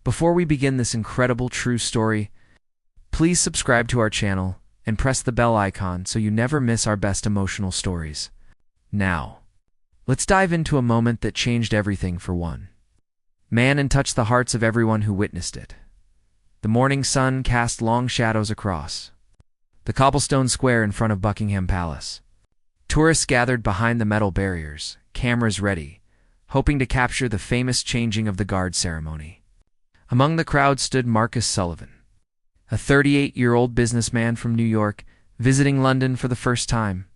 Before we begin this incredible true story, please subscribe to our channel and press the bell icon so you never miss our best emotional stories. Now, let's dive into a moment that changed everything for one man and touched the hearts of everyone who witnessed it. The morning sun cast long shadows across the cobblestone square in front of Buckingham Palace. Tourists gathered behind the metal barriers, cameras ready, hoping to capture the famous changing of the guard ceremony. Among the crowd stood Marcus Sullivan, a 38-year-old businessman from New York, visiting London for the first time.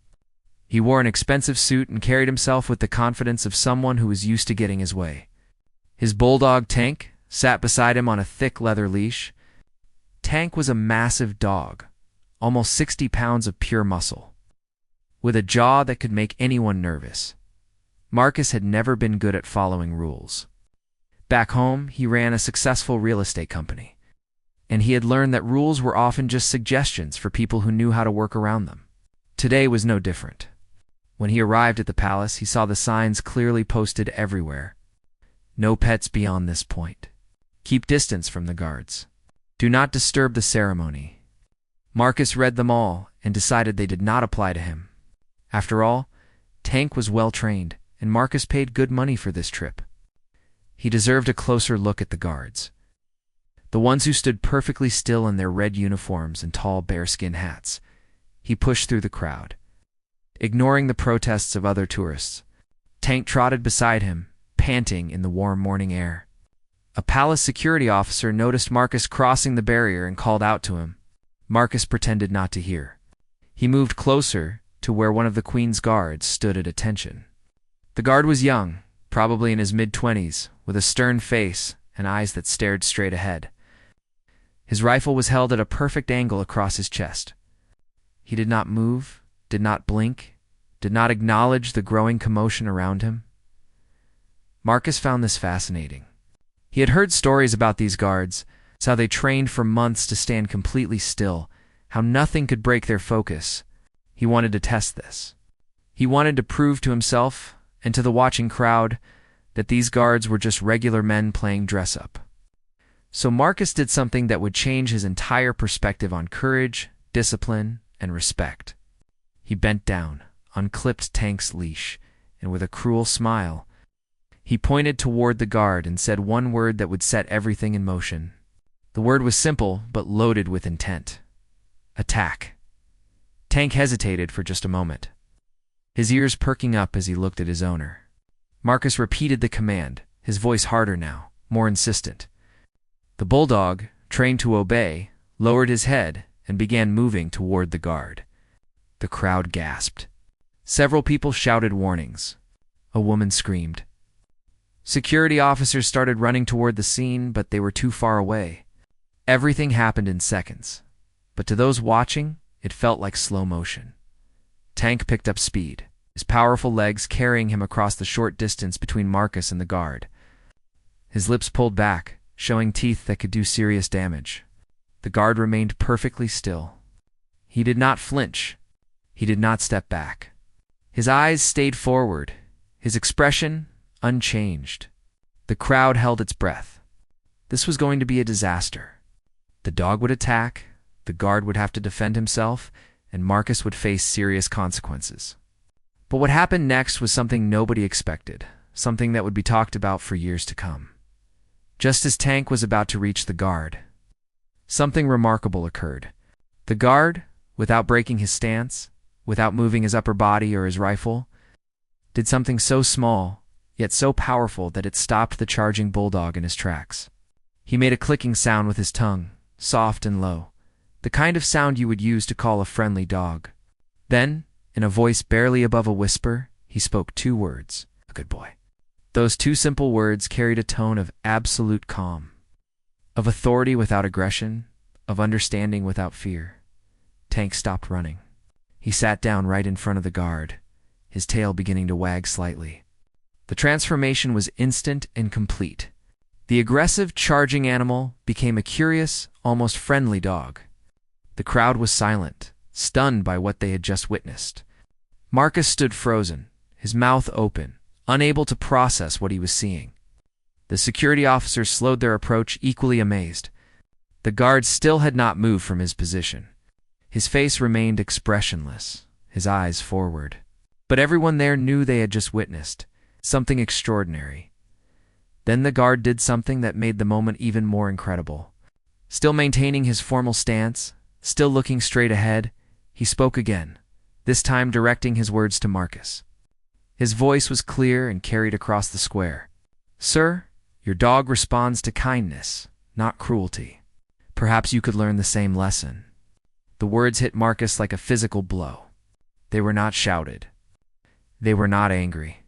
He wore an expensive suit and carried himself with the confidence of someone who was used to getting his way. His Bulldog, Tank, sat beside him on a thick leather leash. Tank was a massive dog, almost 60 pounds of pure muscle, with a jaw that could make anyone nervous. Marcus had never been good at following rules. Back home, he ran a successful real estate company, and he had learned that rules were often just suggestions for people who knew how to work around them. Today was no different. When he arrived at the palace, he saw the signs clearly posted everywhere. No pets beyond this point. Keep distance from the guards. Do not disturb the ceremony. Marcus read them all and decided they did not apply to him. After all, Tank was well trained, and Marcus paid good money for this trip. He deserved a closer look at the guards, the ones who stood perfectly still in their red uniforms and tall bearskin hats. He pushed through the crowd, ignoring the protests of other tourists. Tank trotted beside him, panting in the warm morning air. A palace security officer noticed Marcus crossing the barrier and called out to him. Marcus pretended not to hear. He moved closer to where one of the Queen's guards stood at attention. The guard was young, probably in his mid-20s, with a stern face and eyes that stared straight ahead. His rifle was held at a perfect angle across his chest. He did not move, did not blink, did not acknowledge the growing commotion around him. Marcus found this fascinating. He had heard stories about these guards, how they trained for months to stand completely still, how nothing could break their focus. He wanted to test this. He wanted to prove to himself and to the watching crowd that these guards were just regular men playing dress-up. So Marcus did something that would change his entire perspective on courage, discipline, and respect. He bent down, unclipped Tank's leash, and with a cruel smile, he pointed toward the guard and said one word that would set everything in motion. The word was simple, but loaded with intent. Attack. Tank hesitated for just a moment, his ears perking up as he looked at his owner. Marcus repeated the command, his voice harder now, more insistent. The Bulldog, trained to obey, lowered his head and began moving toward the guard. The crowd gasped. Several people shouted warnings. A woman screamed. Security officers started running toward the scene, but they were too far away. Everything happened in seconds, but to those watching, it felt like slow motion. Tank picked up speed, his powerful legs carrying him across the short distance between Marcus and the guard. His lips pulled back, showing teeth that could do serious damage. The guard remained perfectly still. He did not flinch. He did not step back. His eyes stayed forward, his expression unchanged. The crowd held its breath. This was going to be a disaster. The dog would attack, the guard would have to defend himself, and Marcus would face serious consequences. But what happened next was something nobody expected, something that would be talked about for years to come. Just as Tank was about to reach the guard, something remarkable occurred. The guard, without breaking his stance, without moving his upper body or his rifle, did something so small, yet so powerful that it stopped the charging Bulldog in his tracks. He made a clicking sound with his tongue, soft and low, the kind of sound you would use to call a friendly dog. Then, in a voice barely above a whisper, he spoke two words, "A good boy." Those two simple words carried a tone of absolute calm, of authority without aggression, of understanding without fear. Tank stopped running. He sat down right in front of the guard, his tail beginning to wag slightly. The transformation was instant and complete. The aggressive, charging animal became a curious, almost friendly dog. The crowd was silent, stunned by what they had just witnessed. Marcus stood frozen, his mouth open, unable to process what he was seeing. The security officers slowed their approach, equally amazed. The guard still had not moved from his position. His face remained expressionless, his eyes forward. But everyone there knew they had just witnessed something extraordinary. Then the guard did something that made the moment even more incredible. Still maintaining his formal stance, still looking straight ahead, he spoke again, this time directing his words to Marcus. His voice was clear and carried across the square. "Sir, your dog responds to kindness, not cruelty. Perhaps you could learn the same lesson." The words hit Marcus like a physical blow. They were not shouted. They were not angry.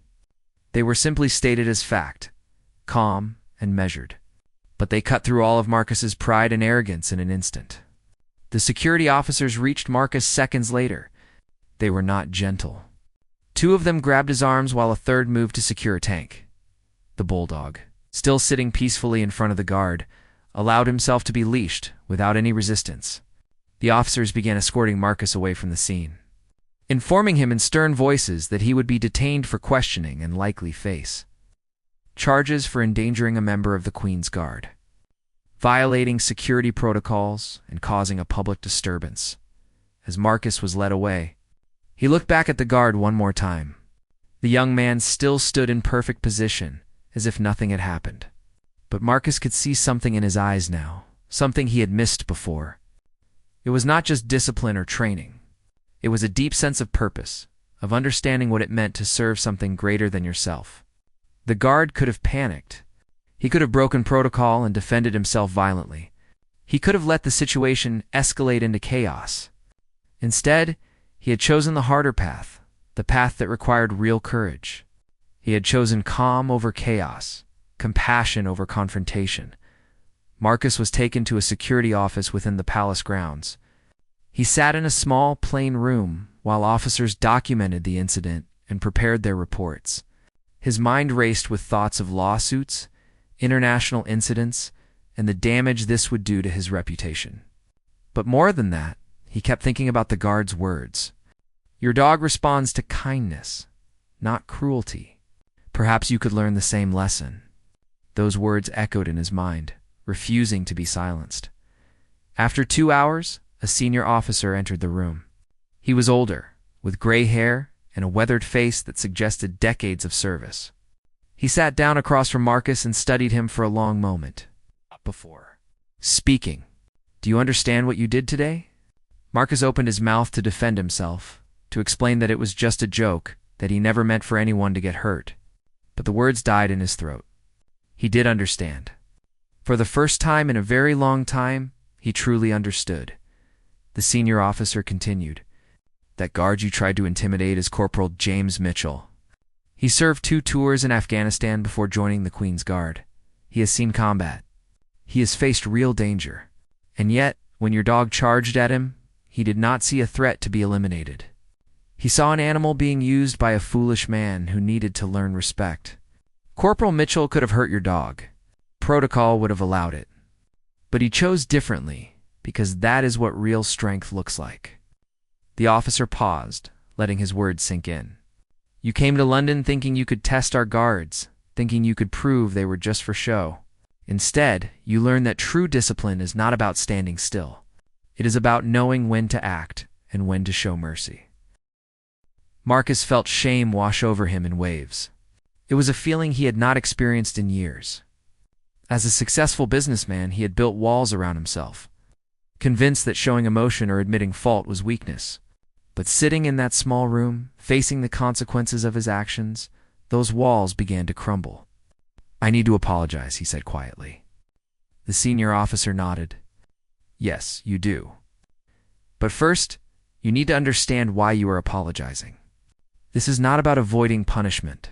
They were simply stated as fact, calm and measured. But they cut through all of Marcus's pride and arrogance in an instant. The security officers reached Marcus seconds later. They were not gentle. Two of them grabbed his arms while a third moved to secure a tank. The Bulldog, still sitting peacefully in front of the guard, allowed himself to be leashed without any resistance. The officers began escorting Marcus away from the scene, informing him in stern voices that he would be detained for questioning and likely face charges for endangering a member of the Queen's Guard, violating security protocols, and causing a public disturbance. As Marcus was led away, he looked back at the guard one more time. The young man still stood in perfect position, as if nothing had happened. But Marcus could see something in his eyes now, something he had missed before. It was not just discipline or training. It was a deep sense of purpose, of understanding what it meant to serve something greater than yourself. The guard could have panicked. He could have broken protocol and defended himself violently. He could have let the situation escalate into chaos. Instead, he had chosen the harder path, the path that required real courage. He had chosen calm over chaos, compassion over confrontation. Marcus was taken to a security office within the palace grounds. He sat in a small, plain room while officers documented the incident and prepared their reports. His mind raced with thoughts of lawsuits, international incidents, and the damage this would do to his reputation. But more than that, he kept thinking about the guard's words. "Your dog responds to kindness, not cruelty. Perhaps you could learn the same lesson." Those words echoed in his mind, refusing to be silenced. After 2 hours, a senior officer entered the room. He was older, with gray hair and a weathered face that suggested decades of service. He sat down across from Marcus and studied him for a long moment. Before speaking, "Do you understand what you did today?" Marcus opened his mouth to defend himself, to explain that it was just a joke, that he never meant for anyone to get hurt. But the words died in his throat. He did understand. For the first time in a very long time, he truly understood. The senior officer continued. "That guard you tried to intimidate is Corporal James Mitchell. He served 2 tours in Afghanistan before joining the Queen's Guard. He has seen combat. He has faced real danger. And yet, when your dog charged at him, he did not see a threat to be eliminated. He saw an animal being used by a foolish man who needed to learn respect. Corporal Mitchell could have hurt your dog. Protocol would have allowed it. But he chose differently, because that is what real strength looks like." The officer paused, letting his words sink in. "You came to London thinking you could test our guards, thinking you could prove they were just for show. Instead, you learned that true discipline is not about standing still. It is about knowing when to act and when to show mercy." Marcus felt shame wash over him in waves. It was a feeling he had not experienced in years. As a successful businessman, he had built walls around himself, convinced that showing emotion or admitting fault was weakness. But sitting in that small room, facing the consequences of his actions, those walls began to crumble. "I need to apologize," he said quietly. The senior officer nodded. "Yes, you do. But first, you need to understand why you are apologizing. This is not about avoiding punishment.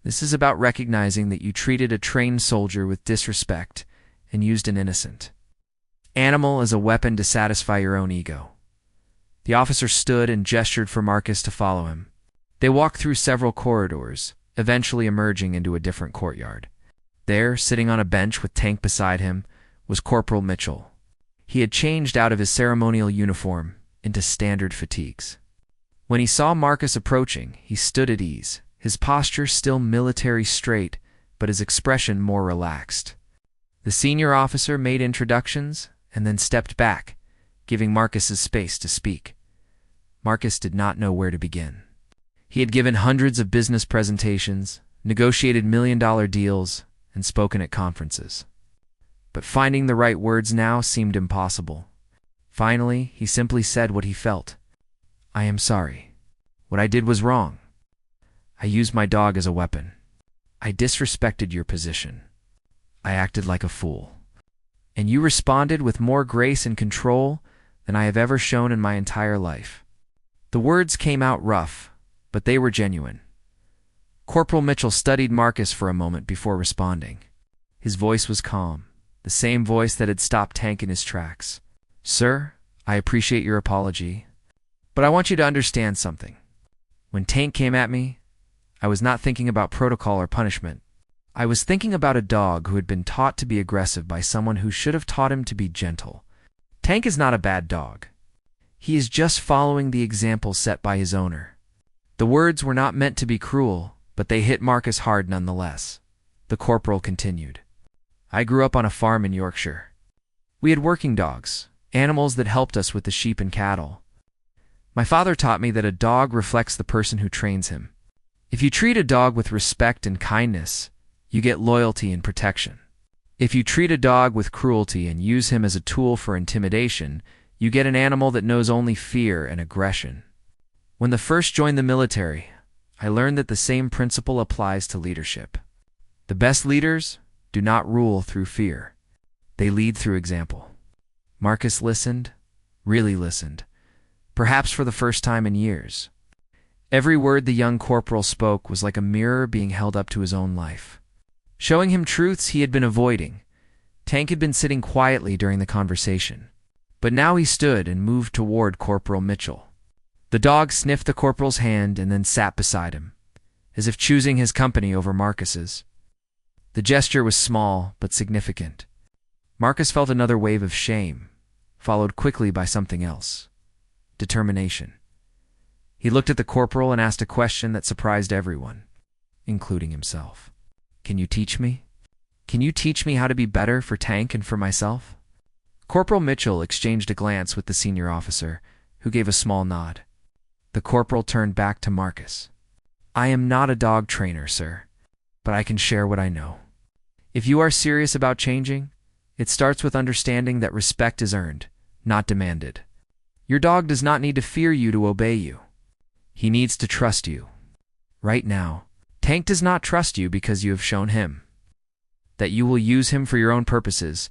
This is about recognizing that you treated a trained soldier with disrespect and used an innocent animal as a weapon to satisfy your own ego." The officer stood and gestured for Marcus to follow him. They walked through several corridors, eventually emerging into a different courtyard. There, sitting on a bench with Tank beside him, was Corporal Mitchell. He had changed out of his ceremonial uniform into standard fatigues. When he saw Marcus approaching, he stood at ease, his posture still military straight, but his expression more relaxed. The senior officer made introductions and then stepped back, giving Marcus's space to speak. Marcus did not know where to begin. He had given hundreds of business presentations, negotiated million-dollar deals, and spoken at conferences. But finding the right words now seemed impossible. Finally, he simply said what he felt. "I am sorry. What I did was wrong. I used my dog as a weapon. I disrespected your position. I acted like a fool. And you responded with more grace and control than I have ever shown in my entire life." The words came out rough, but they were genuine. Corporal Mitchell studied Marcus for a moment before responding. His voice was calm, the same voice that had stopped Tank in his tracks. "Sir, I appreciate your apology, but I want you to understand something. When Tank came at me, I was not thinking about protocol or punishment. I was thinking about a dog who had been taught to be aggressive by someone who should have taught him to be gentle. Tank is not a bad dog. He is just following the example set by his owner." The words were not meant to be cruel, but they hit Marcus hard nonetheless. The corporal continued. "I grew up on a farm in Yorkshire. We had working dogs, animals that helped us with the sheep and cattle. My father taught me that a dog reflects the person who trains him. If you treat a dog with respect and kindness, you get loyalty and protection. If you treat a dog with cruelty and use him as a tool for intimidation, you get an animal that knows only fear and aggression. When I first joined the military, I learned that the same principle applies to leadership. The best leaders do not rule through fear. They lead through example." Marcus listened, really listened, perhaps for the first time in years. Every word the young corporal spoke was like a mirror being held up to his own life, showing him truths he had been avoiding. Tank had been sitting quietly during the conversation, but now he stood and moved toward Corporal Mitchell. The dog sniffed the corporal's hand and then sat beside him, as if choosing his company over Marcus's. The gesture was small but significant. Marcus felt another wave of shame, followed quickly by something else: determination. He looked at the corporal and asked a question that surprised everyone, including himself. "Can you teach me? Can you teach me how to be better for Tank and for myself?" Corporal Mitchell exchanged a glance with the senior officer, who gave a small nod. The corporal turned back to Marcus. "I am not a dog trainer, sir, but I can share what I know. If you are serious about changing, it starts with understanding that respect is earned, not demanded. Your dog does not need to fear you to obey you. He needs to trust you. Right now, Tank does not trust you because you have shown him that you will use him for your own purposes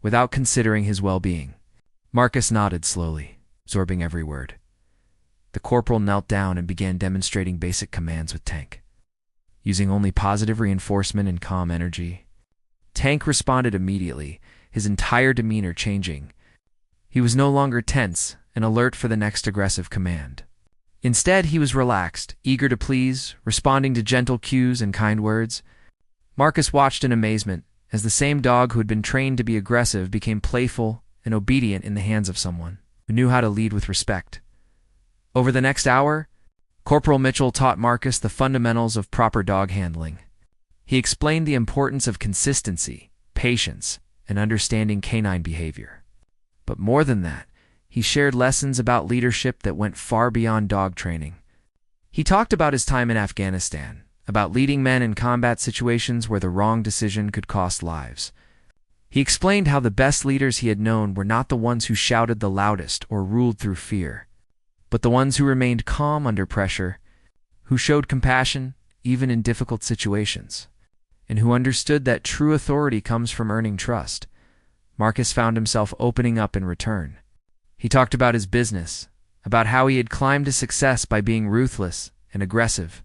without considering his well-being." Marcus nodded slowly, absorbing every word. The corporal knelt down and began demonstrating basic commands with Tank, using only positive reinforcement and calm energy. Tank responded immediately, his entire demeanor changing. He was no longer tense and alert for the next aggressive command. Instead, he was relaxed, eager to please, responding to gentle cues and kind words. Marcus watched in amazement as the same dog who had been trained to be aggressive became playful and obedient in the hands of someone who knew how to lead with respect. Over the next hour, Corporal Mitchell taught Marcus the fundamentals of proper dog handling. He explained the importance of consistency, patience, and understanding canine behavior. But more than that, he shared lessons about leadership that went far beyond dog training. He talked about his time in Afghanistan, about leading men in combat situations where the wrong decision could cost lives. He explained how the best leaders he had known were not the ones who shouted the loudest or ruled through fear, but the ones who remained calm under pressure, who showed compassion even in difficult situations, and who understood that true authority comes from earning trust. Marcus found himself opening up in return. He talked about his business, about how he had climbed to success by being ruthless and aggressive.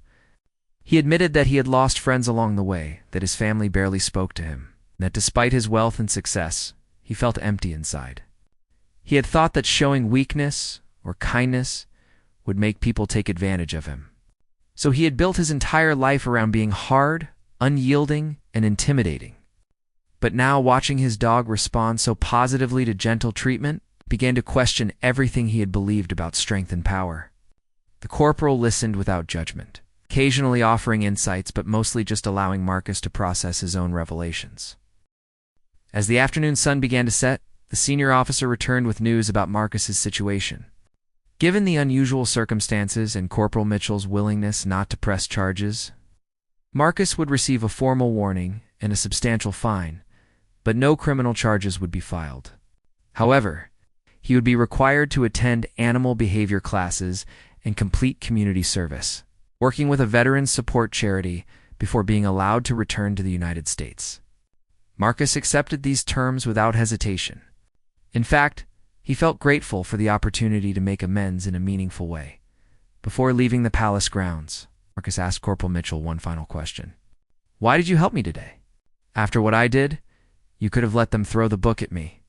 He admitted that he had lost friends along the way, that his family barely spoke to him, and that despite his wealth and success, he felt empty inside. He had thought that showing weakness or kindness would make people take advantage of him. So he had built his entire life around being hard, unyielding, and intimidating. But now, watching his dog respond so positively to gentle treatment, began to question everything he had believed about strength and power. The corporal listened without judgment, occasionally offering insights but mostly just allowing Marcus to process his own revelations. As the afternoon sun began to set, the senior officer returned with news about Marcus's situation. Given the unusual circumstances and Corporal Mitchell's willingness not to press charges, Marcus would receive a formal warning and a substantial fine, but no criminal charges would be filed. However, he would be required to attend animal behavior classes and complete community service, working with a veterans support charity before being allowed to return to the United States. Marcus accepted these terms without hesitation. In fact, he felt grateful for the opportunity to make amends in a meaningful way. Before leaving the palace grounds, Marcus asked Corporal Mitchell one final question. "Why did you help me today? After what I did, you could have let them throw the book at me.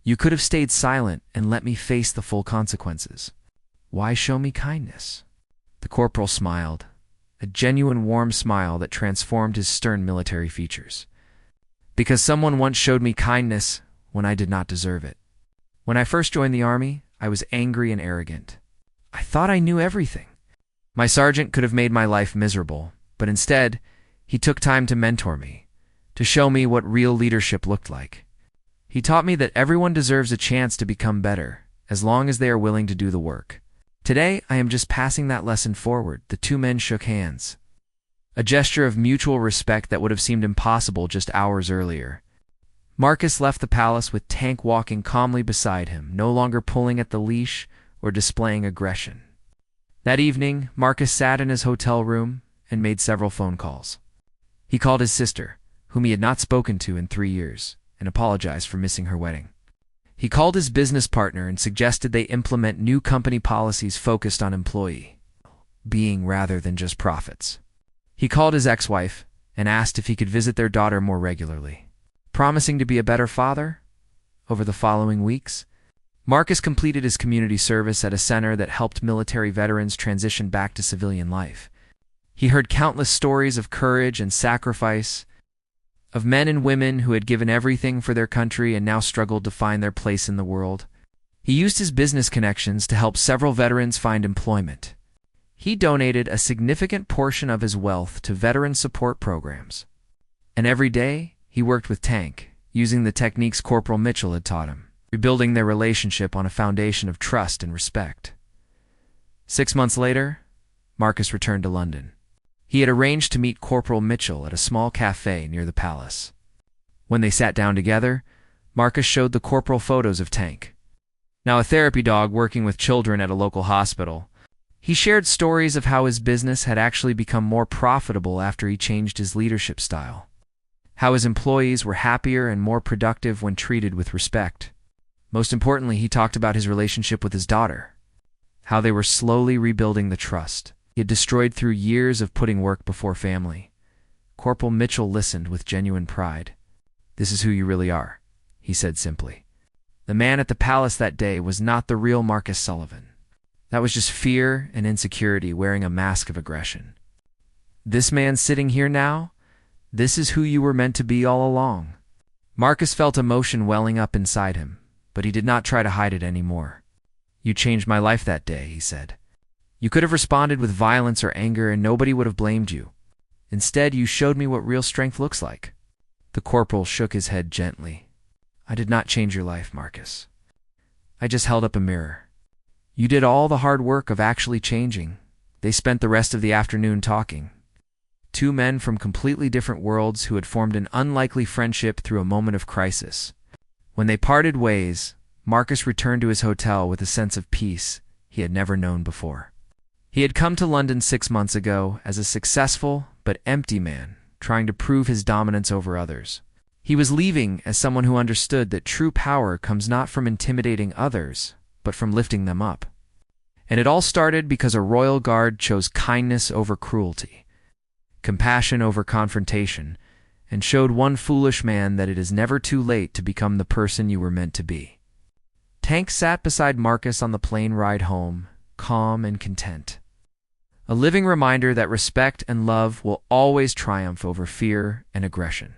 You could have stayed silent and let me face the full consequences. Why show me kindness?" The corporal smiled, a genuine warm smile that transformed his stern military features. "Because someone once showed me kindness when I did not deserve it. When I first joined the army, I was angry and arrogant. I thought I knew everything. My sergeant could have made my life miserable, but instead, he took time to mentor me, to show me what real leadership looked like. He taught me that everyone deserves a chance to become better, as long as they are willing to do the work. Today, I am just passing that lesson forward." The two men shook hands, a gesture of mutual respect that would have seemed impossible just hours earlier. Marcus left the palace with Tank walking calmly beside him, no longer pulling at the leash or displaying aggression. That evening, Marcus sat in his hotel room and made several phone calls. He called his sister, whom he had not spoken to in 3 years, and apologized for missing her wedding. He called his business partner and suggested they implement new company policies focused on employee being rather than just profits. He called his ex-wife and asked if he could visit their daughter more regularly. Promising to be a better father, over the following weeks, Marcus completed his community service at a center that helped military veterans transition back to civilian life. He heard countless stories of courage and sacrifice, of men and women who had given everything for their country and now struggled to find their place in the world. He used his business connections to help several veterans find employment. He donated a significant portion of his wealth to veteran support programs. And every day, he worked with Tank, using the techniques Corporal Mitchell had taught him, rebuilding their relationship on a foundation of trust and respect. 6 months later, Marcus returned to London. He had arranged to meet Corporal Mitchell at a small cafe near the palace. When they sat down together, Marcus showed the corporal photos of Tank, now a therapy dog working with children at a local hospital. He shared stories of how his business had actually become more profitable after he changed his leadership style, how his employees were happier and more productive when treated with respect. Most importantly, he talked about his relationship with his daughter, how they were slowly rebuilding the trust he had destroyed through years of putting work before family. Corporal Mitchell listened with genuine pride. "This is who you really are," he said simply. The man at the palace that day was not the real Marcus Sullivan. That was just fear and insecurity wearing a mask of aggression. This man sitting here now, this is who you were meant to be all along. Marcus felt emotion welling up inside him, but he did not try to hide it anymore. "You changed my life that day," he said. "You could have responded with violence or anger and nobody would have blamed you. Instead, you showed me what real strength looks like." The corporal shook his head gently. "I did not change your life, Marcus. I just held up a mirror. You did all the hard work of actually changing." They spent the rest of the afternoon talking. Two men from completely different worlds who had formed an unlikely friendship through a moment of crisis. When they parted ways, Marcus returned to his hotel with a sense of peace he had never known before. He had come to London 6 months ago as a successful but empty man, trying to prove his dominance over others. He was leaving as someone who understood that true power comes not from intimidating others, but from lifting them up. And it all started because a royal guard chose kindness over cruelty, compassion over confrontation, and showed one foolish man that it is never too late to become the person you were meant to be. Tank sat beside Marcus on the plane ride home, calm and content. A living reminder that respect and love will always triumph over fear and aggression.